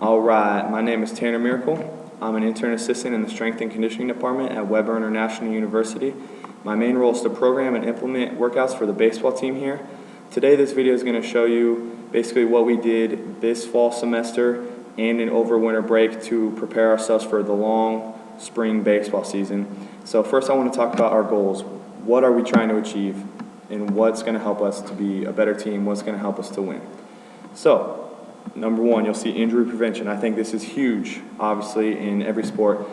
All right, my name is Tanner Miracle. I'm an intern assistant in the Strength and Conditioning Department at Weber International University. My main role is to program and implement workouts for the baseball team here. Today this video is going to show you basically what we did this fall semester and over winter break to prepare ourselves for the long spring baseball season. So first I want to talk about our goals. What are we trying to achieve and what's going to help us to be a better team, what's going to help us to win. So number one, you'll see injury prevention. I think this is huge, obviously, in every sport.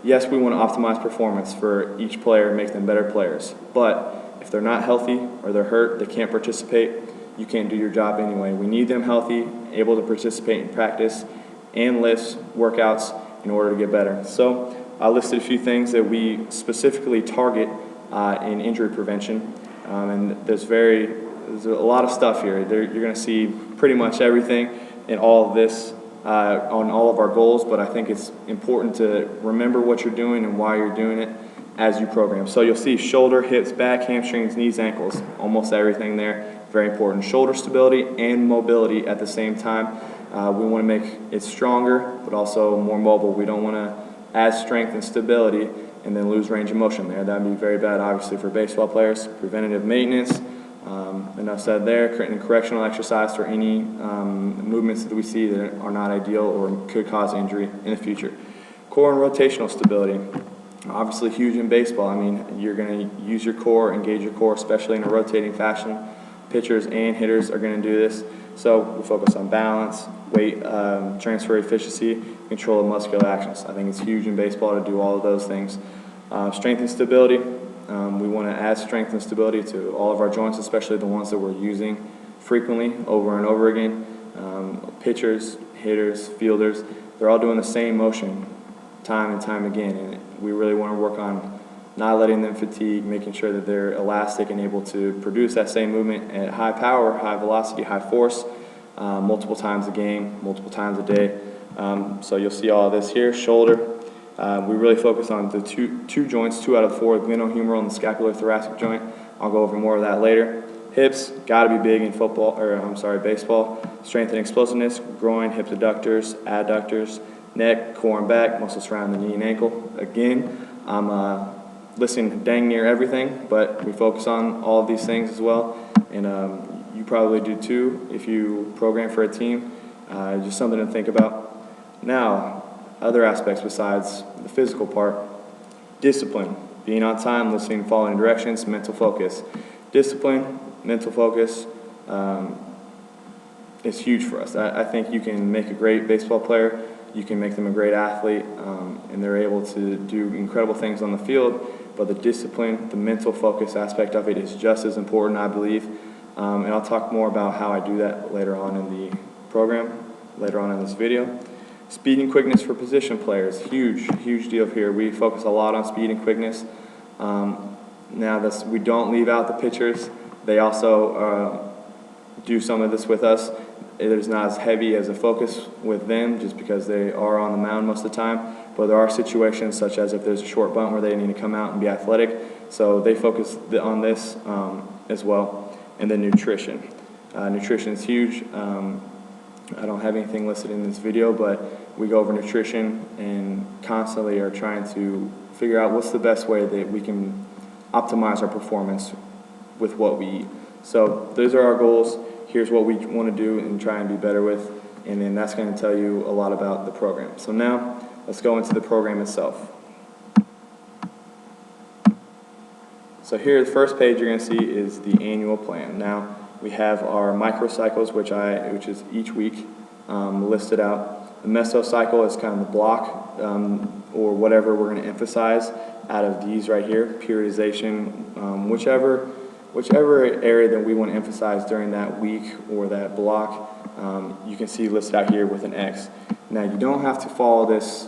Yes, we want to optimize performance for each player, make them better players. But if they're not healthy or they're hurt, they can't participate, you can't do your job anyway. We need them healthy, able to participate in practice and lifts, workouts in order to get better. So I listed a few things that we specifically target in injury prevention. And there's a lot of stuff here. You're going to see pretty much everything in all of this on all of our goals, but I think it's important to remember what you're doing and why you're doing it as you program. So you'll see shoulder, hips, back, hamstrings, knees, ankles, almost everything there. Very important. Shoulder stability and mobility at the same time. We want to make it stronger, but also more mobile. We don't want to add strength and stability and then lose range of motion there. That would be very bad, obviously, for baseball players. Preventative maintenance. Enough said there. And correctional exercise for any movements that we see that are not ideal or could cause injury in the future. Core and rotational stability. Obviously huge in baseball. I mean, you're going to use your core, engage your core, especially in a rotating fashion. Pitchers and hitters are going to do this. So we focus on balance, weight transfer efficiency, control of muscular actions. I think it's huge in baseball to do all of those things. Strength and stability. We want to add strength and stability to all of our joints, especially the ones that we're using frequently over and over again. Pitchers, hitters, fielders, they're all doing the same motion time and time again, and we really want to work on not letting them fatigue, making sure that they're elastic and able to produce that same movement at high power, high velocity, high force, multiple times a game, multiple times a day. So you'll see all of this here. Shoulder. We really focus on the two joints, 2 out of 4, glenohumeral and the scapular-thoracic joint. I'll go over more of that later. Hips, got to be big in baseball. Strength and explosiveness, groin, hip adductors, adductors, neck, core and back, muscles surrounding the knee and ankle. Again, I'm listing dang near everything, but we focus on all of these things as well. And you probably do too if you program for a team. Just something to think about. Now, other aspects besides the physical part, discipline, being on time, listening, following directions, mental focus. Discipline, mental focus is huge for us. I think you can make a great baseball player, you can make them a great athlete, and they're able to do incredible things on the field, but the discipline, the mental focus aspect of it is just as important, I believe. And I'll talk more about how I do that later on in the program, later on in this video. Speed and quickness for position players, huge deal here. We focus a lot on speed and quickness. Now we don't leave out the pitchers. They also do some of this with us. It is not as heavy as a focus with them just because they are on the mound most of the time, but there are situations such as if there's a short bunt where they need to come out and be athletic, so they focus on this as well. And then nutrition. Nutrition is huge. I don't have anything listed in this video, but we go over nutrition and constantly are trying to figure out what's the best way that we can optimize our performance with what we eat. So those are our goals. Here's what we want to do and try and be better with, and then that's going to tell you a lot about the program. So now let's go into the program itself. So here, the first page you're going to see is the annual plan. Now we have our microcycles, which is each week listed out. The mesocycle is kind of the block or whatever we're going to emphasize out of these right here. Periodization, whichever area that we want to emphasize during that week or that block, you can see listed out here with an X. Now you don't have to follow this.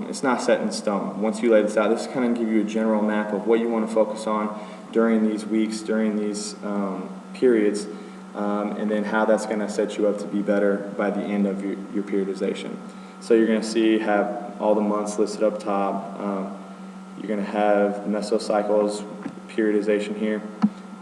It's not set in stone. Once you lay this out, this is kind of give you a general map of what you want to focus on during these weeks, during these periods, and then how that's going to set you up to be better by the end of your periodization. So you're going to have all the months listed up top. You're going to have mesocycles, periodization here,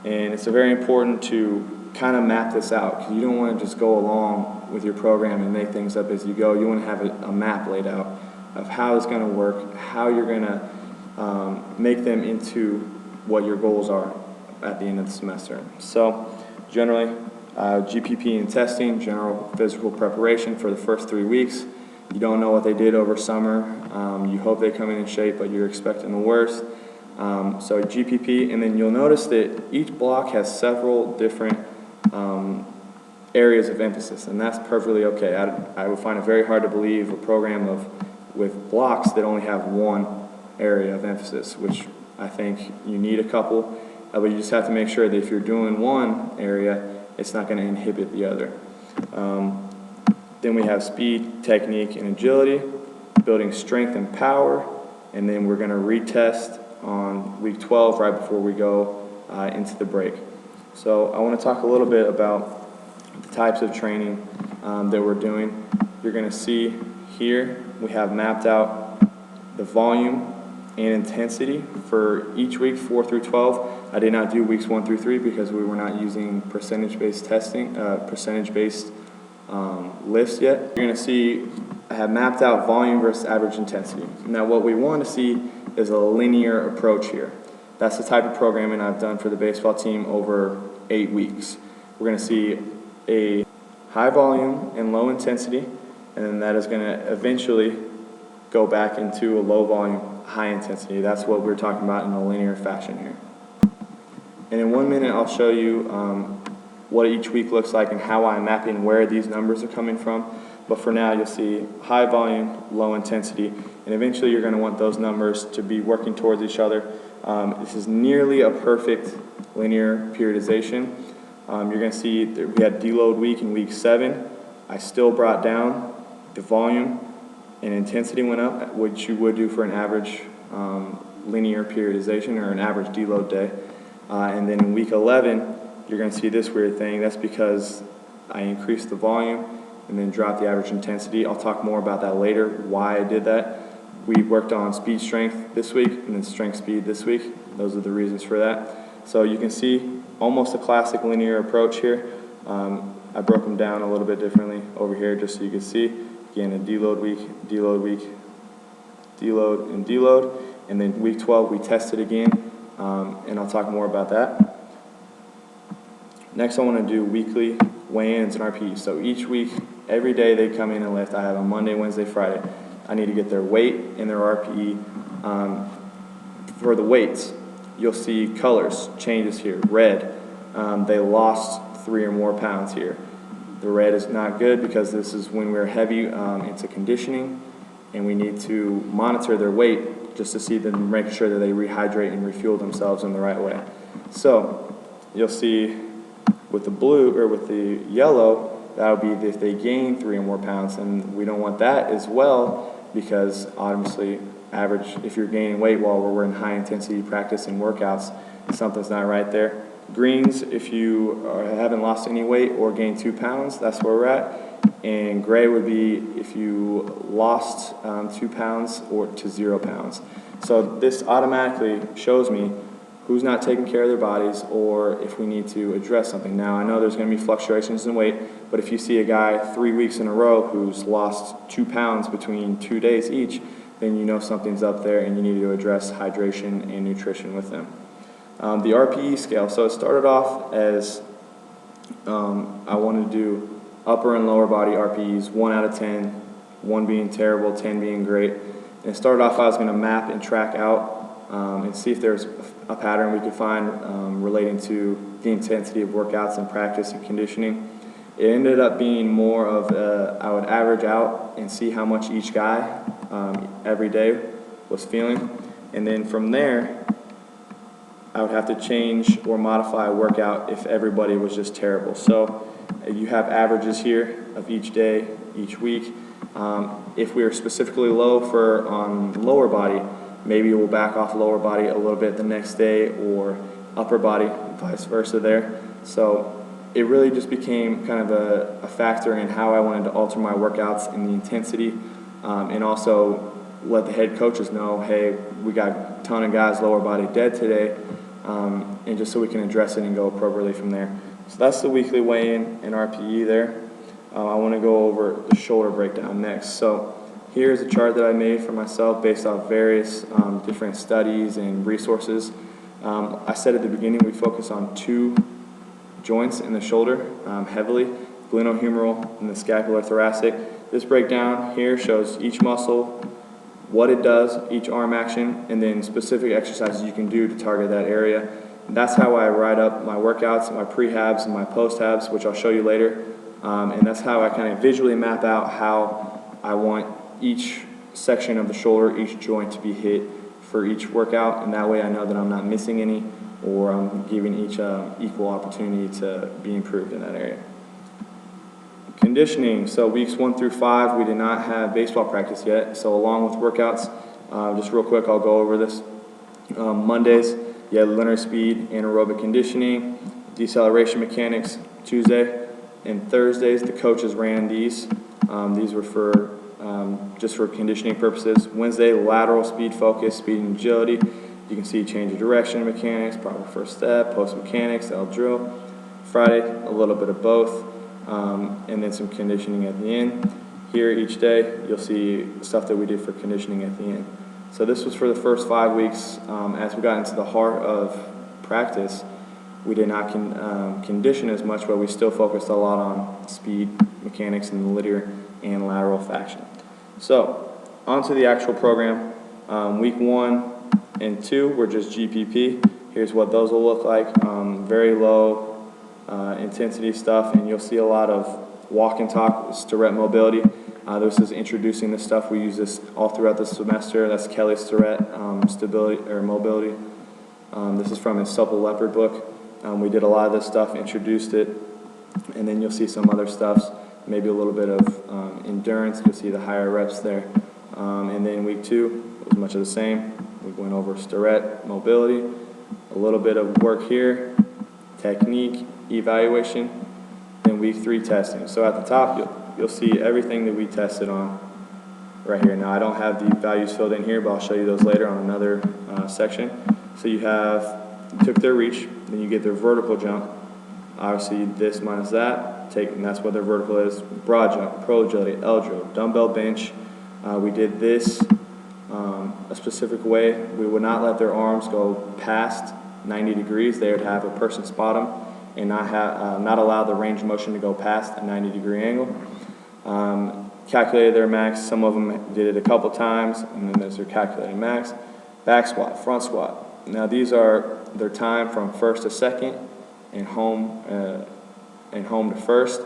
and it's very important to kind of map this out, because you don't want to just go along with your program and make things up as you go. You want to have a map laid out of how it's going to work, how you're going to make them into what your goals are at the end of the semester. So generally, GPP and testing, general physical preparation for the first 3 weeks. You don't know what they did over summer. You hope they come in shape, but you're expecting the worst. So GPP, and then you'll notice that each block has several different areas of emphasis, and that's perfectly okay. I would find it very hard to believe a program with blocks that only have one area of emphasis, which I think you need a couple, but you just have to make sure that if you're doing one area, it's not going to inhibit the other. Then we have speed, technique, and agility, building strength and power, and then we're going to retest on week 12 right before we go into the break. So I want to talk a little bit about the types of training that we're doing. You're going to see here we have mapped out the volume and intensity for each week, 4 through 12. I did not do weeks 1 through 3 because we were not using percentage-based testing, percentage-based lifts yet. You're going to see I have mapped out volume versus average intensity. Now what we want to see is a linear approach here. That's the type of programming I've done for the baseball team over 8 weeks. We're going to see a high volume and low intensity, and then that is going to eventually go back into a low volume, high intensity. That's what we're talking about in a linear fashion here. And in 1 minute, I'll show you what each week looks like and how I'm mapping where these numbers are coming from. But for now, you'll see high volume, low intensity, and eventually you're going to want those numbers to be working towards each other. This is nearly a perfect linear periodization. You're going to see that we had deload week in week 7. I still brought down the volume and intensity went up, which you would do for an average linear periodization or an average deload day. And then in week 11, you're going to see this weird thing. That's because I increased the volume and then dropped the average intensity. I'll talk more about that later, why I did that. We worked on speed strength this week and then strength speed this week. Those are the reasons for that. So you can see almost a classic linear approach here. I broke them down a little bit differently over here just so you can see. Again, a deload week, deload, and deload. And then week 12 we tested again, and I'll talk more about that. Next I want to do weekly weigh-ins and RPEs. So each week, every day they come in and lift. I have a Monday, Wednesday, Friday. I need to get their weight and their RPE. For the weights, you'll see colors, changes here. Red, they lost 3 or more pounds here. The red is not good because this is when we're heavy into conditioning, and we need to monitor their weight just to see them, make sure that they rehydrate and refuel themselves in the right way. So you'll see with the blue or with the yellow, that would be if they gain 3 or more pounds, and we don't want that as well because obviously average, if you're gaining weight while we're in high intensity practice and workouts, something's not right there. Greens, if you haven't lost any weight or gained 2 pounds, that's where we're at. And gray would be if you lost 2 pounds or to 0 pounds. So this automatically shows me who's not taking care of their bodies or if we need to address something. Now, I know there's going to be fluctuations in weight, but if you see a guy 3 weeks in a row who's lost 2 pounds between 2 days each, then you know something's up there and you need to address hydration and nutrition with them. The RPE scale, so it started off as I wanted to do upper and lower body RPEs, 1 out of 10, 1 being terrible, 10 being great. And it started off I was going to map and track out and see if there's a pattern we could find relating to the intensity of workouts and practice and conditioning. It ended up being more of I would average out and see how much each guy every day was feeling. And then from there, I would have to change or modify a workout if everybody was just terrible. So you have averages here of each day, each week. If we are specifically low on lower body, maybe we'll back off lower body a little bit the next day, or upper body, vice versa there. So it really just became kind of a factor in how I wanted to alter my workouts and the intensity, and also let the head coaches know, hey, we got a ton of guys lower body dead today, and just so we can address it and go appropriately from there. So that's the weekly weigh-in and RPE there. I want to go over the shoulder breakdown next. So here's a chart that I made for myself based off various different studies and resources. I said at the beginning we focus on two joints in the shoulder heavily, glenohumeral and the scapular-thoracic. This breakdown here shows each muscle, what it does, each arm action, and then specific exercises you can do to target that area. And that's how I write up my workouts, my prehabs and my post-habs, which I'll show you later. And that's how I kind of visually map out how I want each section of the shoulder, each joint to be hit for each workout, and that way I know that I'm not missing any, or I'm giving each equal opportunity to be improved in that area. Conditioning, so weeks 1 through 5, we did not have baseball practice yet, so along with workouts, just real quick, I'll go over this. Mondays, you had linear speed, anaerobic conditioning, deceleration mechanics. Tuesday and Thursdays, the coaches ran these. These were for just for conditioning purposes. Wednesday, lateral speed focus, speed and agility. You can see change of direction mechanics, proper first step, post mechanics, L drill. Friday, a little bit of both. And then some conditioning at the end. Here each day you'll see stuff that we did for conditioning at the end. So this was for the first 5 weeks. As we got into the heart of practice, we did not condition as much, but we still focused a lot on speed, mechanics, and the linear and lateral faction. So onto the actual program. Week 1 and 2 were just GPP. Here's what those will look like. Very low intensity stuff, and you'll see a lot of walk and talk, Starrett mobility. This is introducing this stuff. We use this all throughout the semester. That's Kelly's Starrett stability or mobility. This is from his Supple Leopard book. We did a lot of this stuff, introduced it, and then you'll see some other stuffs, maybe a little bit of endurance. You'll see the higher reps there. And then week 2 was much of the same. We went over Starrett mobility, a little bit of work here, technique, evaluation, then week 3 testing. So at the top, you'll see everything that we tested on right here. Now I don't have the values filled in here, but I'll show you those later on another section. So you took their reach, then you get their vertical jump. Obviously this minus that, and that's what their vertical is. Broad jump, pro agility, L drill, dumbbell bench. We did this a specific way. We would not let their arms go past 90 degrees. They would have a person spot them and not allow the range of motion to go past a 90-degree angle. Calculated their max. Some of them did it a couple times, and then there's their calculated max. Back squat, front squat. Now these are their time from first to second and home to first.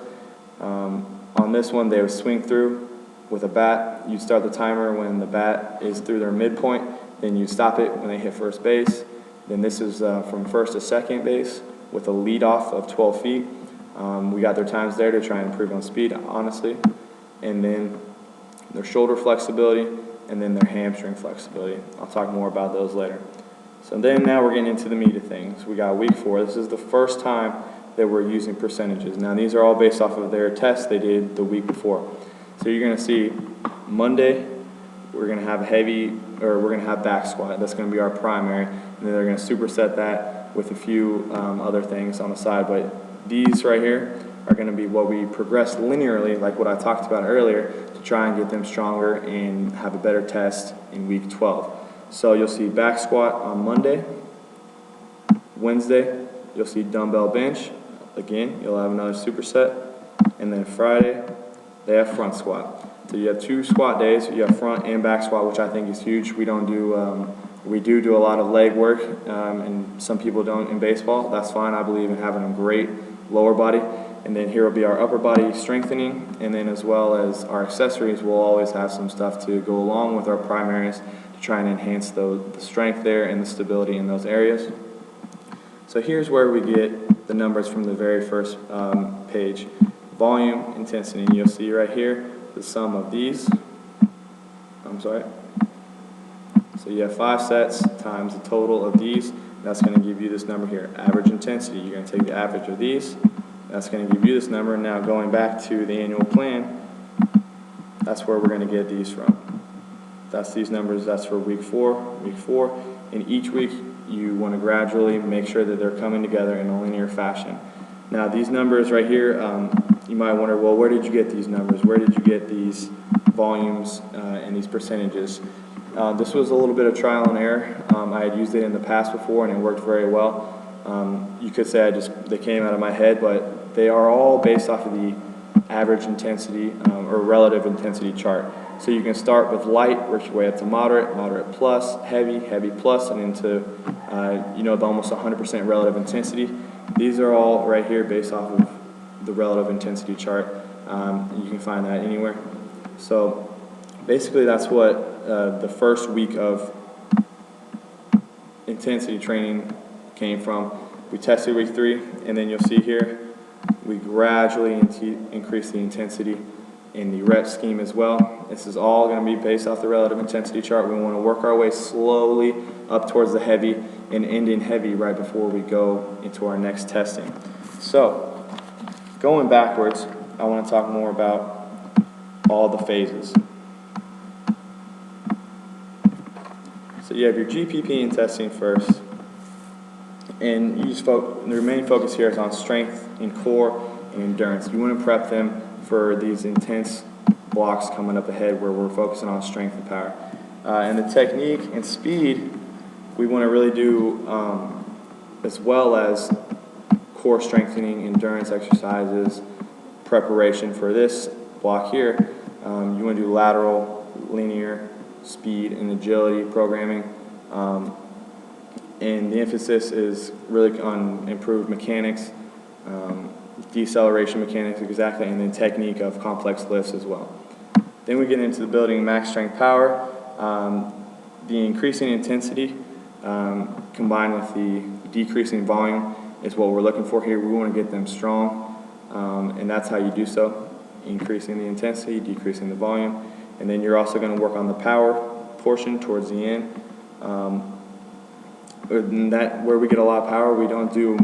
On this one, they would swing through with a bat. You start the timer when the bat is through their midpoint, then you stop it when they hit first base. Then this is from first to second base with a lead off of 12 feet. We got their times there to try and improve on speed, honestly. And then their shoulder flexibility and then their hamstring flexibility. I'll talk more about those later. So then now we're getting into the meat of things. We got week 4. This is the first time that we're using percentages. Now these are all based off of their tests they did the week before. So you're going to see Monday, we're going to have we're going to have back squat. That's going to be our primary. And then they're going to superset that with a few other things on the side. But these right here are going to be what we progress linearly, like what I talked about earlier, to try and get them stronger and have a better test in week 12. So you'll see back squat on Monday. Wednesday, you'll see dumbbell bench. Again, you'll have another superset. And then Friday, they have front squat. So you have 2 squat days. You have front and back squat, which I think is huge. We do a lot of leg work, and some people don't in baseball. That's fine. I believe in having a great lower body. And then here will be our upper body strengthening, and then as well as our accessories, we'll always have some stuff to go along with our primaries to try and enhance the strength there and the stability in those areas. So here's where we get the numbers from the very first page. Volume, intensity, and you'll see right here the sum of these. So you have 5 sets times the total of these. That's going to give you this number here. Average intensity, you're going to take the average of these. That's going to give you this number. Now going back to the annual plan, that's where we're going to get these from. That's these numbers. That's for week 4. And each week you want to gradually make sure that they're coming together in a linear fashion. Now these numbers right here, you might wonder, well, where did you get these numbers? Where did you get these volumes and these percentages? This was a little bit of trial and error. I had used it in the past before and it worked very well. You could say they came out of my head, but they are all based off of the average intensity or relative intensity chart. So you can start with light, work your way up to moderate, moderate plus, heavy, heavy plus, and into the almost 100% relative intensity. These are all right here based off of the relative intensity chart. You can find that anywhere. So basically that's what the first week of intensity training came from. We tested week 3, and then you'll see here we gradually increase the intensity in the rep scheme as well. This is all going to be based off the relative intensity chart. We want to work our way slowly up towards the heavy and end in heavy right before we go into our next testing. So going backwards, I want to talk more about all the phases. So you have your GPP and testing first, and you just the main focus here is on strength and core and endurance. You want to prep them for these intense blocks coming up ahead where we're focusing on strength and power. And the technique and speed we want to really do as well as core strengthening, endurance exercises, preparation for this block here. You want to do lateral, linear, speed, and agility programming. And the emphasis is really on improved mechanics, deceleration mechanics exactly, and then technique of complex lifts as well. Then we get into the building max strength power. The increasing intensity combined with the decreasing volume is what we're looking for here. We want to get them strong, and that's how you do so, increasing the intensity, decreasing the volume. And then you're also going to work on the power portion towards the end. Where we get a lot of power, we don't do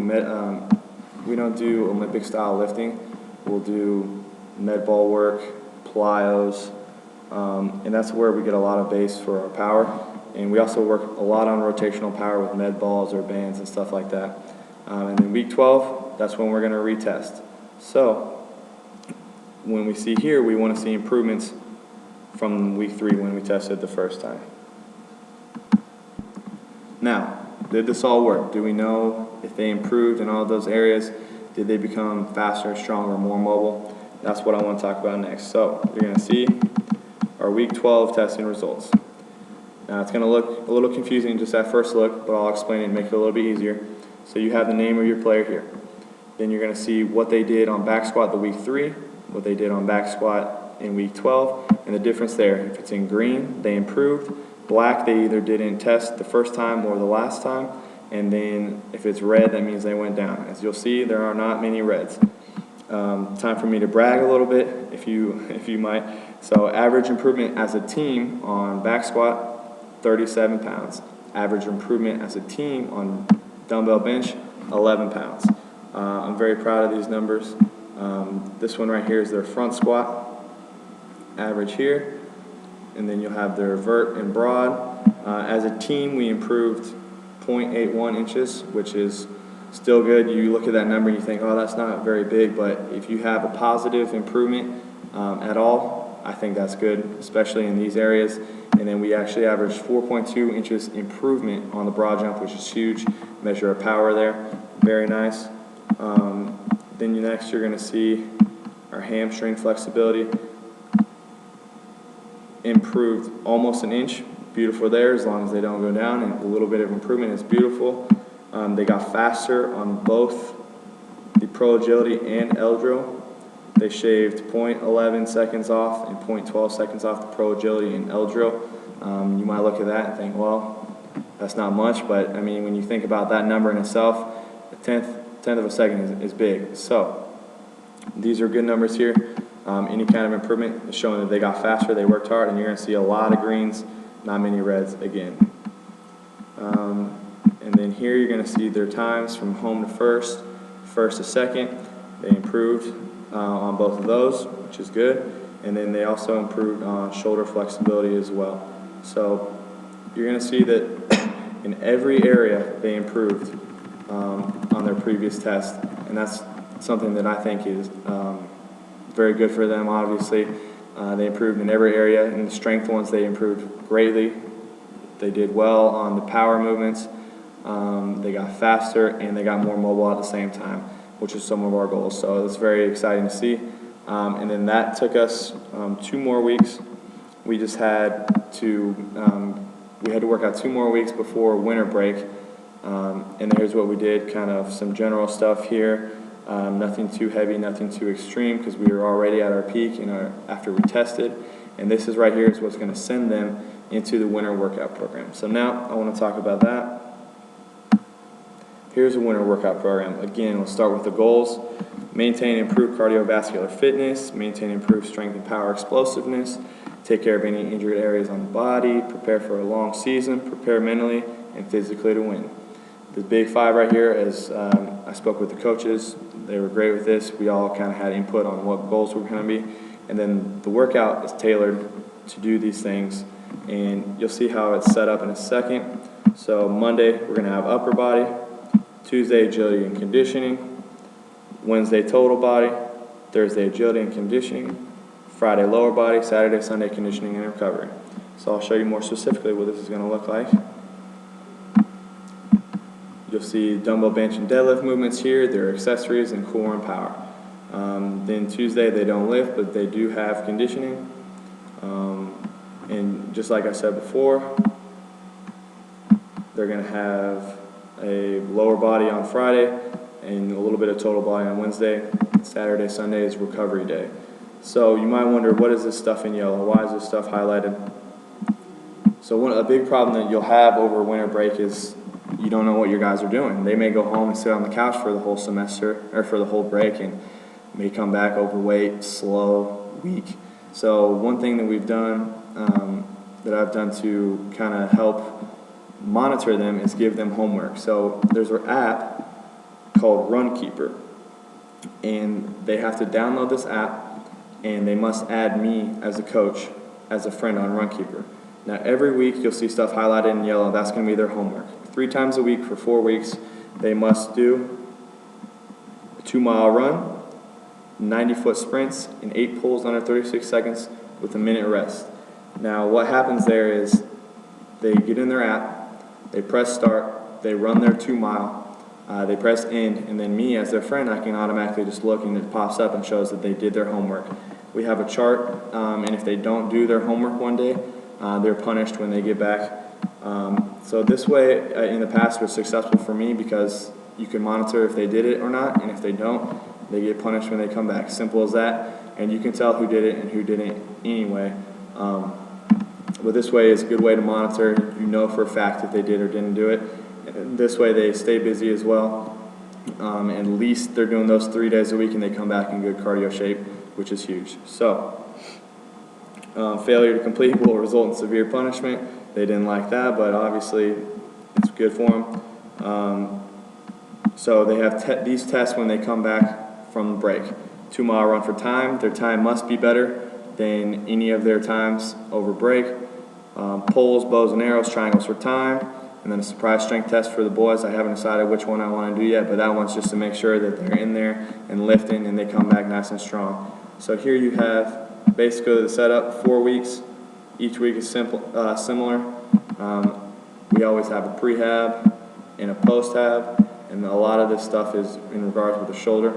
Olympic style lifting. We'll do med ball work, plyos, and that's where we get a lot of base for our power. And we also work a lot on rotational power with med balls or bands and stuff like that. And then week 12, that's when we're going to retest. So when we see here, we want to see improvements from week 3 when we tested the first time. Now, did this all work? Do we know if they improved in all those areas? Did they become faster, stronger, more mobile? That's what I want to talk about next. So you're going to see our week 12 testing results. Now it's going to look a little confusing just at first look, but I'll explain it and make it a little bit easier. So you have the name of your player here. Then you're going to see what they did on back squat the week 3, what they did on back squat in week 12, and the difference there. If it's in green, they improved. Black, they either didn't test the first time or the last time. And then if it's red, that means they went down. As you'll see, there are not many reds. Time for me to brag a little bit, if you might. So average improvement as a team on back squat, 37 pounds. Average improvement as a team on dumbbell bench, 11 pounds. I'm very proud of these numbers. This one right here is their front squat, average here. And then you'll have their vert and broad. As a team, we improved 0.81 inches, which is still good. You look at that number and you think, oh, that's not very big, but if you have a positive improvement at all, I think that's good, especially in these areas. And then we actually averaged 4.2 inches improvement on the broad jump, which is huge. Measure of power there, very nice. Then next you're going to see our hamstring flexibility improved almost an inch. Beautiful there, as long as they don't go down, and a little bit of improvement is beautiful. They got faster on both the Pro Agility and L drill. They shaved 0.11 seconds off and 0.12 seconds off the Pro Agility and L drill. You might look at that and think, well, that's not much, but I mean, when you think about that number in itself, a tenth of a second is big. So these are good numbers here. Any kind of improvement is showing that they got faster, they worked hard, and you're going to see a lot of greens, not many reds again. And then here you're going to see their times from home to first to second. They improved on both of those, which is good. And then they also improved on shoulder flexibility as well. So you're going to see that in every area they improved on their previous test. And that's something that I think is very good for them. Obviously, they improved in every area. In the strength ones, they improved greatly. They did well on the power movements. They got faster and they got more mobile at the same time, which is some of our goals. So it's very exciting to see. And then that took us 2 more weeks. We just had to work out 2 more weeks before winter break. And here's what we did, kind of some general stuff here. Nothing too heavy, nothing too extreme, because we were already at our peak after we tested. And this is right here is what's going to send them into the winter workout program. So now I want to talk about that. Here's a winter workout program. Again, we'll start with the goals. Maintain and improve cardiovascular fitness, maintain and improve strength and power explosiveness, take care of any injured areas on the body, prepare for a long season, prepare mentally and physically to win. The big 5 right here, as I spoke with the coaches, they were great with this. We all kind of had input on what goals were going to be. And then the workout is tailored to do these things. And you'll see how it's set up in a second. So Monday, we're going to have upper body. Tuesday, agility and conditioning. Wednesday, total body. Thursday, agility and conditioning. Friday, lower body. Saturday, Sunday, conditioning and recovery. So I'll show you more specifically what this is going to look like. You'll see dumbbell bench and deadlift movements here. They're accessories and core and power. Then Tuesday, they don't lift, but they do have conditioning. And just like I said before, they're going to have a lower body on Friday and a little bit of total body on Wednesday. Saturday, Sunday is recovery day. So you might wonder, what is this stuff in yellow? Why is this stuff highlighted? So a big problem that you'll have over winter break is you don't know what your guys are doing. They may go home and sit on the couch for the whole semester or for the whole break and may come back overweight, slow, weak. So one thing that we've done, that I've done to kind of help monitor them is give them homework. So there's an app called Runkeeper, and they have to download this app and they must add me as a coach, as a friend on Runkeeper. Now every week you'll see stuff highlighted in yellow. That's going to be their homework. 3 times a week for 4 weeks, they must do a 2-mile run, 90-foot sprints, and 8 pulls under 36 seconds with a minute rest. Now what happens there is they get in their app, they press start, they run their 2-mile, they press end, and then me as their friend, I can automatically just look and it pops up and shows that they did their homework. We have a chart, and if they don't do their homework one day, they're punished when they get back. So this way, in the past, was successful for me because you can monitor if they did it or not, and if they don't, they get punished when they come back. Simple as that, and you can tell who did it and who didn't anyway. But this way is a good way to monitor. You know for a fact if they did or didn't do it. And this way they stay busy as well. And at least they're doing those 3 days a week and they come back in good cardio shape, which is huge. So failure to complete will result in severe punishment. They didn't like that, but obviously it's good for them. So they have these tests when they come back from break. 2-mile run for time. Their time must be better than any of their times over break. Poles, bows and arrows, triangles for time. And then a surprise strength test for the boys. I haven't decided which one I want to do yet, but that one's just to make sure that they're in there and lifting and they come back nice and strong. So here you have basically the setup, 4 weeks. Each week is similar. We always have a prehab and a post-hab, and a lot of this stuff is in regards with the shoulder.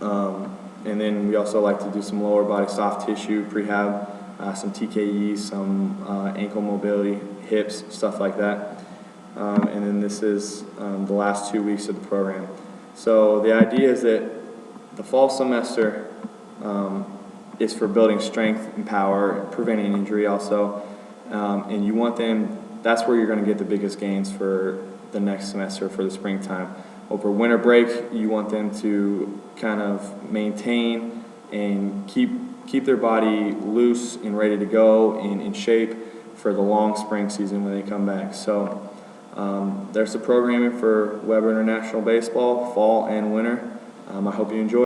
And then we also like to do some lower body soft tissue prehab, some TKEs, some ankle mobility, hips, stuff like that. And then this is the last 2 weeks of the program. So the idea is that the fall semester is for building strength and power, preventing injury also. And you want them, that's where you're going to get the biggest gains for the next semester, for the springtime. Over winter break, you want them to kind of maintain and keep their body loose and ready to go and in shape for the long spring season when they come back. So there's the programming for Weber International Baseball, fall and winter. I hope you enjoy.